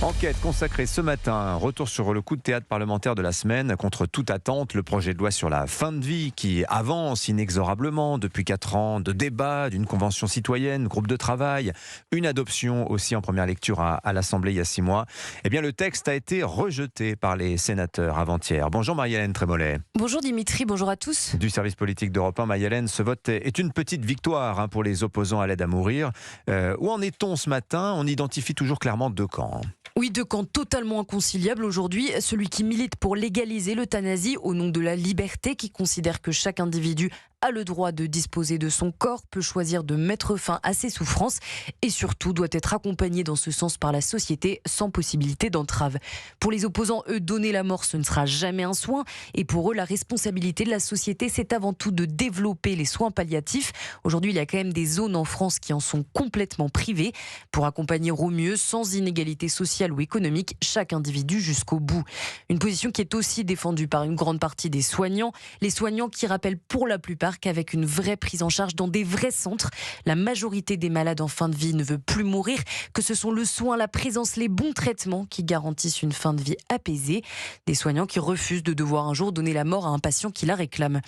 Enquête consacrée ce matin, retour sur le coup de théâtre parlementaire de la semaine. Contre toute attente, le projet de loi sur la fin de vie qui avance inexorablement depuis 4 ans, de débats, d'une convention citoyenne, groupe de travail, une adoption aussi en première lecture à l'Assemblée il y a 6 mois. Eh bien, le texte a été rejeté par les sénateurs avant-hier. Bonjour Marie-Hélène Trémollet. Bonjour Dimitri, bonjour à tous. Du service politique d'Europe 1, Marie-Hélène, ce vote est une petite victoire pour les opposants à l'aide à mourir. Où en est-on ce matin? On identifie toujours clairement 2 camps. Oui, 2 camps totalement inconciliables aujourd'hui. Celui qui milite pour légaliser l'euthanasie au nom de la liberté, qui considère que chaque individu a le droit de disposer de son corps, peut choisir de mettre fin à ses souffrances et surtout doit être accompagné dans ce sens par la société sans possibilité d'entrave. Pour les opposants, eux, donner la mort, ce ne sera jamais un soin et pour eux, la responsabilité de la société, c'est avant tout de développer les soins palliatifs. Aujourd'hui, il y a quand même des zones en France qui en sont complètement privées pour accompagner au mieux, sans inégalité sociale ou économique, chaque individu jusqu'au bout. Une position qui est aussi défendue par une grande partie des soignants. Les soignants qui rappellent pour la plupart qu'avec une vraie prise en charge dans des vrais centres, la majorité des malades en fin de vie ne veut plus mourir, que ce sont le soin, la présence, les bons traitements qui garantissent une fin de vie apaisée. Des soignants qui refusent de devoir un jour donner la mort à un patient qui la réclame.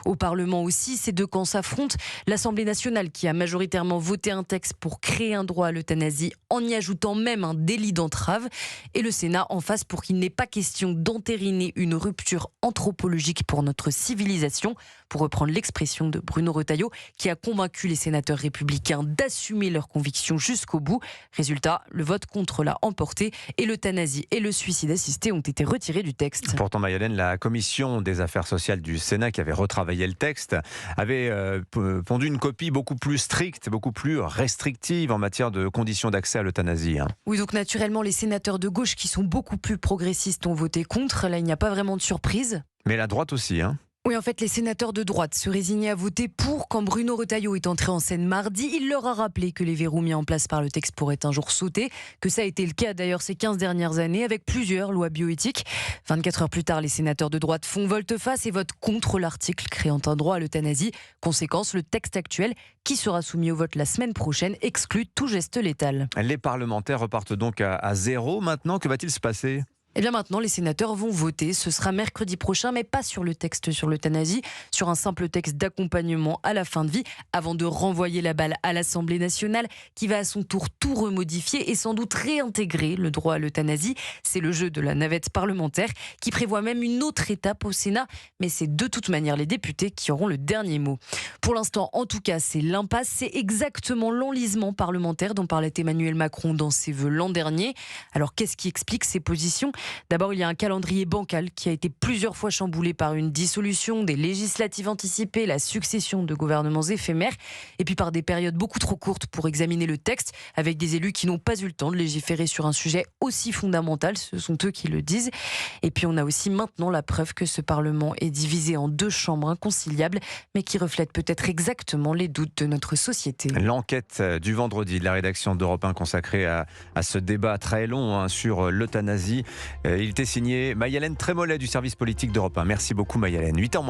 Au Parlement aussi, ces 2 camps s'affrontent. L'Assemblée nationale qui a majoritairement voté un texte pour créer un droit à l'euthanasie en y ajoutant même un délit d'entrave. Et le Sénat en face pour qu'il n'ait pas question d'entériner une rupture anthropologique pour notre civilisation, pour reprendre l'expression de Bruno Retailleau, qui a convaincu les sénateurs républicains d'assumer leurs convictions jusqu'au bout. Résultat, le vote contre l'a emporté et l'euthanasie et le suicide assisté ont été retirés du texte. Pourtant, Marie-Hélène, la commission des affaires sociales du Sénat qui avait retravaillé le texte avait pondu une copie beaucoup plus stricte, beaucoup plus restrictive en matière de conditions d'accès à l'euthanasie. Oui, donc naturellement, les sénateurs de gauche qui sont beaucoup plus progressistes ont voté contre. Là, il n'y a pas vraiment de surprise. Mais la droite aussi, Oui, en fait, les sénateurs de droite se résignaient à voter pour quand Bruno Retailleau est entré en scène mardi. Il leur a rappelé que les verrous mis en place par le texte pourraient un jour sauter, que ça a été le cas d'ailleurs ces 15 dernières années avec plusieurs lois bioéthiques. 24 heures plus tard, les sénateurs de droite font volte-face et votent contre l'article créant un droit à l'euthanasie. Conséquence, le texte actuel, qui sera soumis au vote la semaine prochaine, exclut tout geste létal. Les parlementaires repartent donc à zéro maintenant. Que va-t-il se passer ? Eh bien maintenant, les sénateurs vont voter. Ce sera mercredi prochain, mais pas sur le texte sur l'euthanasie, sur un simple texte d'accompagnement à la fin de vie, avant de renvoyer la balle à l'Assemblée nationale, qui va à son tour tout remodifier et sans doute réintégrer le droit à l'euthanasie. C'est le jeu de la navette parlementaire, qui prévoit même une autre étape au Sénat, mais c'est de toute manière les députés qui auront le dernier mot. Pour l'instant, en tout cas, c'est l'impasse, c'est exactement l'enlisement parlementaire dont parlait Emmanuel Macron dans ses vœux l'an dernier. Alors qu'est-ce qui explique ces positions ? D'abord, il y a un calendrier bancal qui a été plusieurs fois chamboulé par une dissolution, des législatives anticipées, la succession de gouvernements éphémères, et puis par des périodes beaucoup trop courtes pour examiner le texte, avec des élus qui n'ont pas eu le temps de légiférer sur un sujet aussi fondamental, ce sont eux qui le disent. Et puis on a aussi maintenant la preuve que ce Parlement est divisé en 2 chambres inconciliables, mais qui reflètent peut-être exactement les doutes de notre société. L'enquête du vendredi de la rédaction d'Europe 1 consacrée à ce débat très long sur l'euthanasie. Il était signé Marie-Hélène Trémollet du service politique d'Europe 1. Merci beaucoup Marie-Hélène. 8h moins le